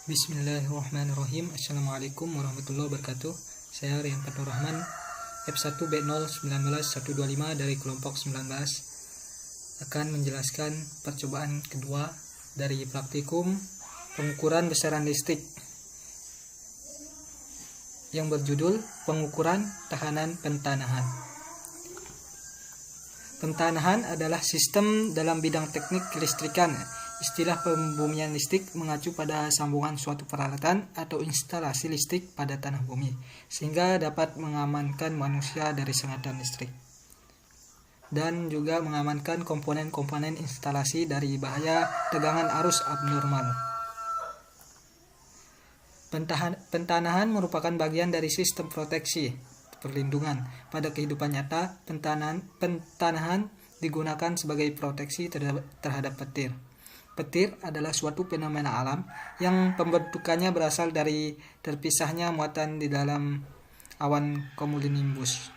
Bismillahirrahmanirrahim. Assalamualaikum warahmatullahi wabarakatuh. Saya Rian Fatur Rahman, F1B019125 dari kelompok 19 akan menjelaskan percobaan kedua dari praktikum pengukuran besaran listrik yang berjudul pengukuran tahanan pentanahan. Pentanahan adalah sistem dalam bidang teknik kelistrikan. Istilah pembumian listrik mengacu pada sambungan suatu peralatan atau instalasi listrik pada tanah bumi, sehingga dapat mengamankan manusia dari sengatan listrik dan juga mengamankan komponen-komponen instalasi dari bahaya tegangan arus abnormal. Pentanahan merupakan bagian dari sistem proteksi perlindungan. Pada kehidupan nyata, pentanahan digunakan sebagai proteksi terhadap petir. Petir adalah suatu fenomena alam yang pembentukannya berasal dari terpisahnya muatan di dalam awan cumulonimbus.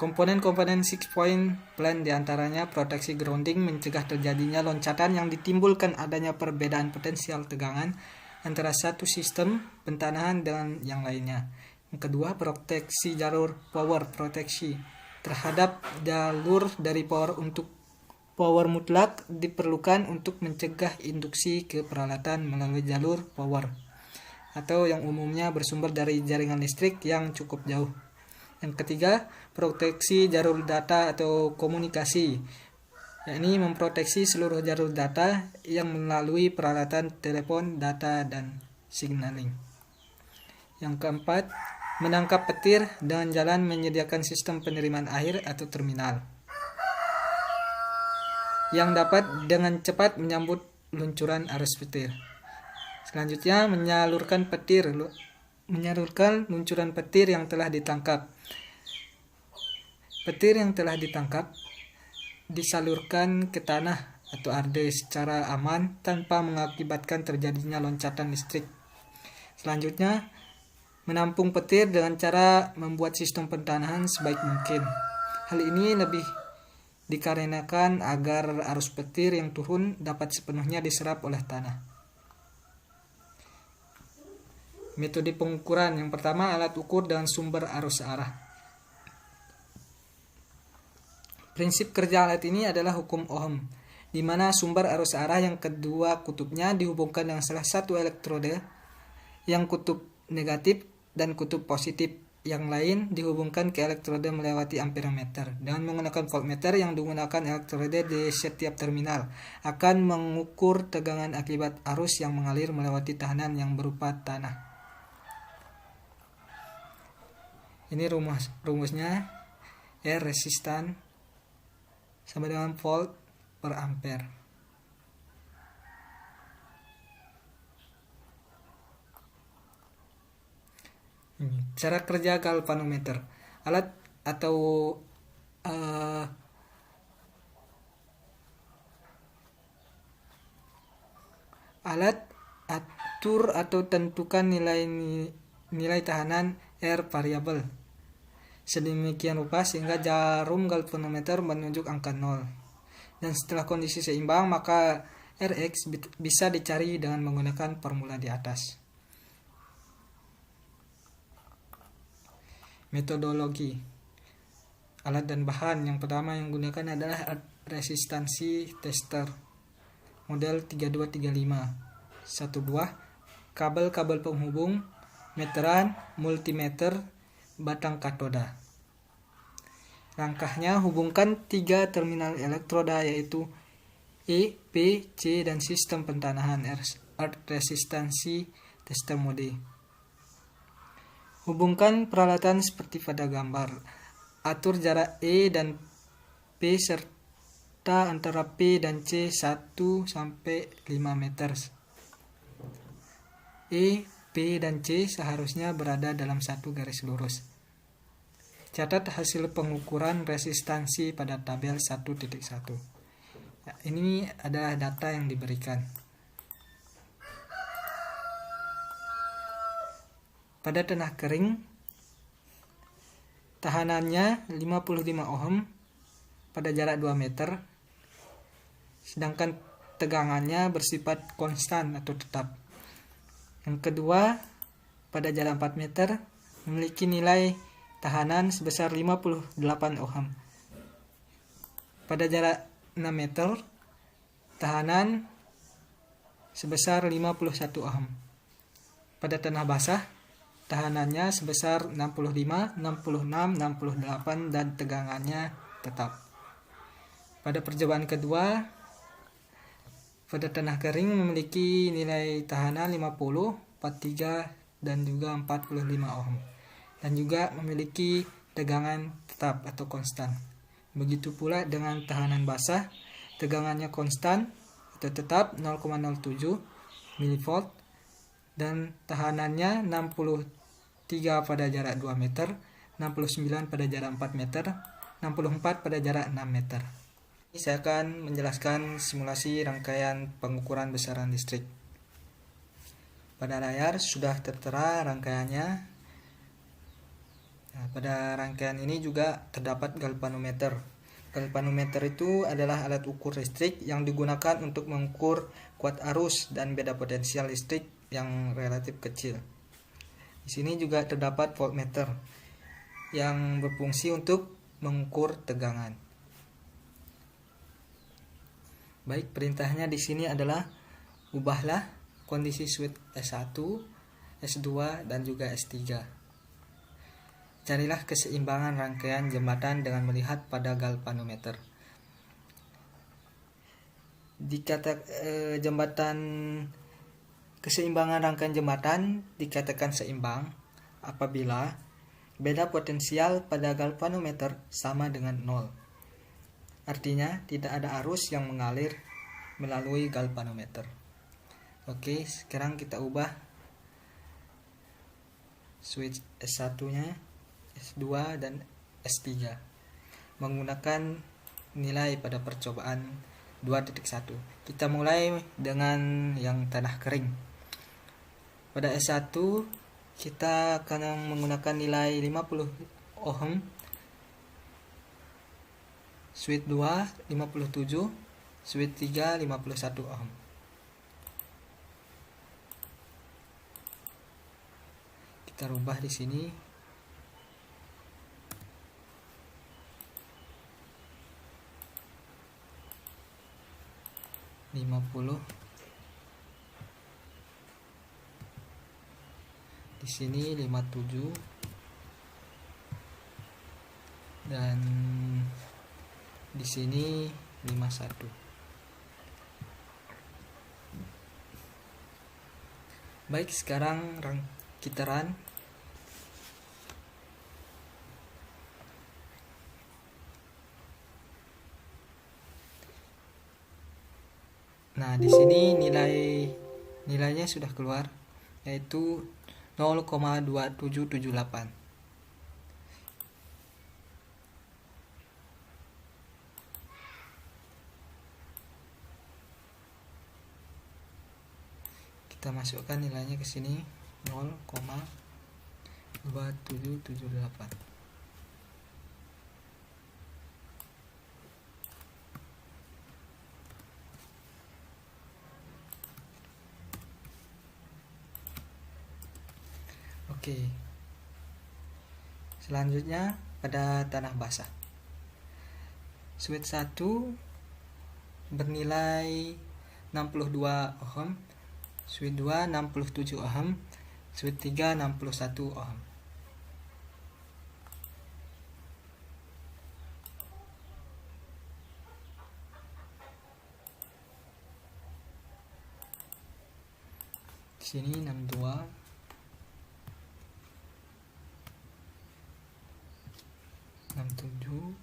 Komponen-komponen 6-point plan diantaranya proteksi grounding, mencegah terjadinya loncatan yang ditimbulkan adanya perbedaan potensial tegangan antara satu sistem pentanahan dengan yang lainnya. Yang kedua, proteksi jalur power, proteksi terhadap jalur dari power untuk power mutlak diperlukan untuk mencegah induksi ke peralatan melalui jalur power atau yang umumnya bersumber dari jaringan listrik yang cukup jauh. Yang ketiga, proteksi jalur data atau komunikasi, yakni memproteksi seluruh jalur data yang melalui peralatan telepon, data, dan signaling. Yang keempat, menangkap petir dengan jalan menyediakan sistem penerimaan air atau terminal yang dapat dengan cepat menyambut luncuran arus petir. Selanjutnya, menyalurkan luncuran petir yang telah ditangkap. Petir yang telah ditangkap disalurkan ke tanah atau arde secara aman tanpa mengakibatkan terjadinya loncatan listrik. Selanjutnya, menampung petir dengan cara membuat sistem pentanahan sebaik mungkin. Hal ini lebih dikarenakan agar arus petir yang turun dapat sepenuhnya diserap oleh tanah. Metode pengukuran yang pertama, alat ukur dengan sumber arus arah. Prinsip kerja alat ini adalah hukum Ohm, di mana sumber arus arah yang kedua kutubnya dihubungkan dengan salah satu elektrode yang kutub negatif dan kutub positif yang lain dihubungkan ke elektrode melewati amperemeter. Dengan menggunakan voltmeter yang digunakan elektrode di setiap terminal akan mengukur tegangan akibat arus yang mengalir melewati tahanan yang berupa tanah. Ini rumusnya, R resistan sama dengan volt per ampere. Cara kerja galvanometer. Alat atur atau tentukan nilai tahanan R variabel sedemikian rupa sehingga jarum galvanometer menunjuk angka 0. Dan setelah kondisi seimbang, maka Rx bisa dicari dengan menggunakan formula di atas. Metodologi alat dan bahan. Yang pertama yang digunakan adalah resistansi tester model 3235, satu buah, kabel-kabel penghubung, meteran, multimeter, batang katoda. Langkahnya, hubungkan 3 terminal elektroda yaitu E, P, C dan sistem pentanahan resistansi tester mode. Hubungkan peralatan seperti pada gambar. Atur jarak E dan P serta antara P dan C 1 sampai 5 meter. E, P dan C seharusnya berada dalam satu garis lurus. Catat hasil pengukuran resistansi pada tabel 1.1. Ini adalah data yang diberikan. Pada tanah kering, tahanannya 55 ohm pada jarak 2 meter sedangkan tegangannya bersifat konstan atau tetap. Yang kedua, pada jarak 4 meter memiliki nilai tahanan sebesar 58 ohm. Pada jarak 6 meter, tahanan sebesar 51 ohm. Pada tanah basah, tahanannya sebesar 65, 66, 68 dan tegangannya tetap. Pada percobaan kedua, pada tanah kering memiliki nilai tahanan 50, 43 dan juga 45 ohm. Dan juga memiliki tegangan tetap atau konstan. Begitu pula dengan tahanan basah, tegangannya konstan atau tetap 0,07 mV dan tahanannya 63 pada jarak 2 meter, 69 pada jarak 4 meter, 64 pada jarak 6 meter. Ini saya akan menjelaskan simulasi rangkaian pengukuran besaran listrik. Pada layar sudah tertera rangkaiannya. Nah, pada rangkaian ini juga terdapat galvanometer. Galvanometer itu adalah alat ukur listrik yang digunakan untuk mengukur kuat arus dan beda potensial listrik yang relatif kecil. Di sini juga terdapat voltmeter yang berfungsi untuk mengukur tegangan. Baik, perintahnya di sini adalah ubahlah kondisi switch S1, S2 dan juga S3. Carilah keseimbangan rangkaian jembatan dengan melihat pada galvanometer. Keseimbangan rangkaian jembatan dikatakan seimbang apabila beda potensial pada galvanometer sama dengan 0. Artinya tidak ada arus yang mengalir melalui galvanometer. Oke, sekarang kita ubah switch S1-nya, S2 dan S3 menggunakan nilai pada percobaan 2.1. Kita mulai dengan yang tanah kering. Pada S1 kita akan menggunakan nilai 50 ohm, switch 2 57, switch 3 51 ohm. Kita rubah di sini. Di sini 57 dan di sini 51. Baik, sekarang kita run. Nah, di sini nilainya sudah keluar, yaitu 0,2778. Kita masukkan nilainya ke sini, 0,2778. Oke. Selanjutnya pada tanah basah. Switch 1 bernilai 62 ohm, switch 2 67 ohm, switch 3 61 ohm. Di sini 62, 67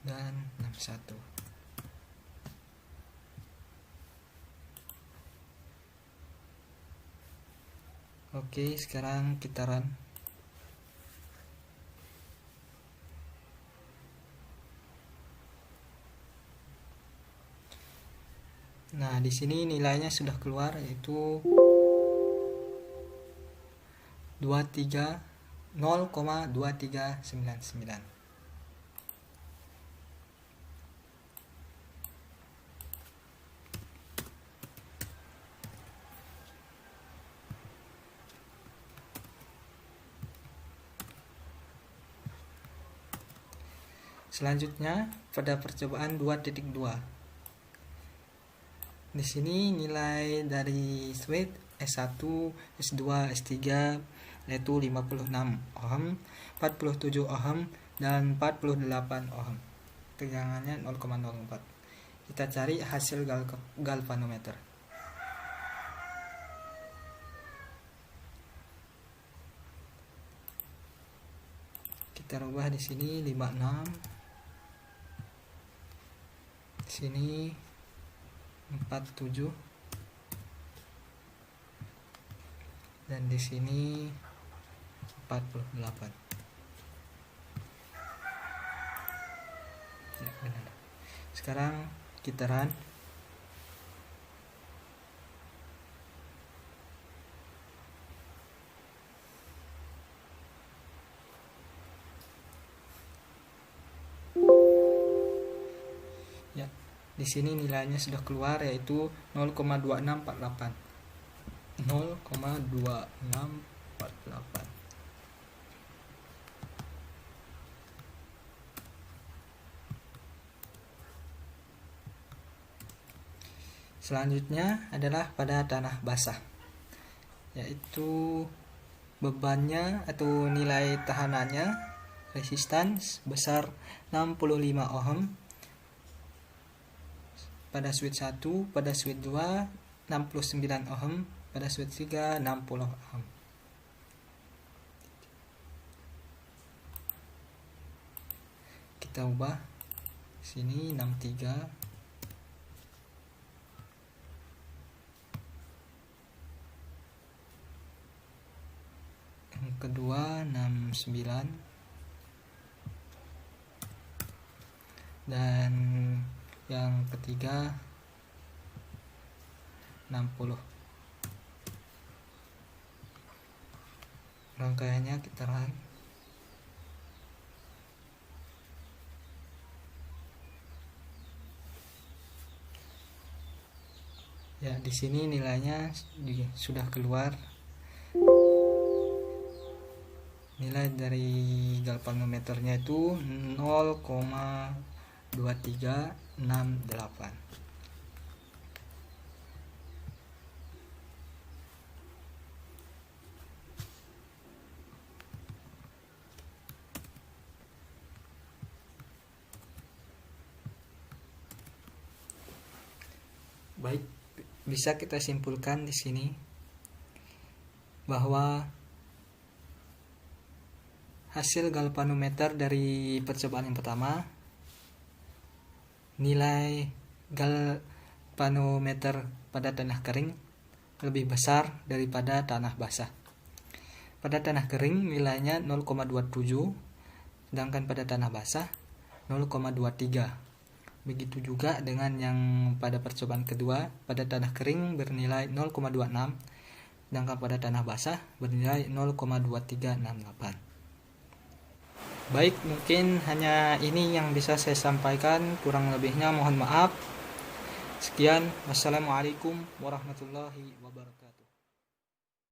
dan 61. Oke, sekarang kita run. Nah, di sini nilainya sudah keluar, yaitu 0,2399. Selanjutnya pada percobaan 2.2. Di sini nilai dari switch S1, S2, S3 yaitu 56 ohm, 47 ohm, dan 48 ohm. Tegangannya 0,04. Kita cari hasil galvanometer. Kita rubah di sini 56. Di sini 47. Dan di sini 48. Ya, benar. Sekarang kita run. Ya, di sini nilainya sudah keluar yaitu 0,2648. 0,2648. Selanjutnya adalah pada tanah basah, yaitu bebannya atau nilai tahanannya resistance besar 65 ohm pada switch 1, pada switch 2 69 ohm, pada switch 3 60 ohm. Kita ubah sini 63. Yang kedua 69, dan yang ketiga 60. Rangkaiannya kita run. Ya, di sini nilainya sudah keluar. Nilai dari galvanometernya itu 0,2368. Baik, bisa kita simpulkan di sini bahwa hasil galvanometer dari percobaan yang pertama, nilai galvanometer pada tanah kering lebih besar daripada tanah basah. Pada tanah kering nilainya 0,27, sedangkan pada tanah basah 0,23. Begitu juga dengan yang pada percobaan kedua, pada tanah kering bernilai 0,26, sedangkan pada tanah basah bernilai 0,2368. Baik, mungkin hanya ini yang bisa saya sampaikan, kurang lebihnya mohon maaf. Sekian, wassalamualaikum warahmatullahi wabarakatuh.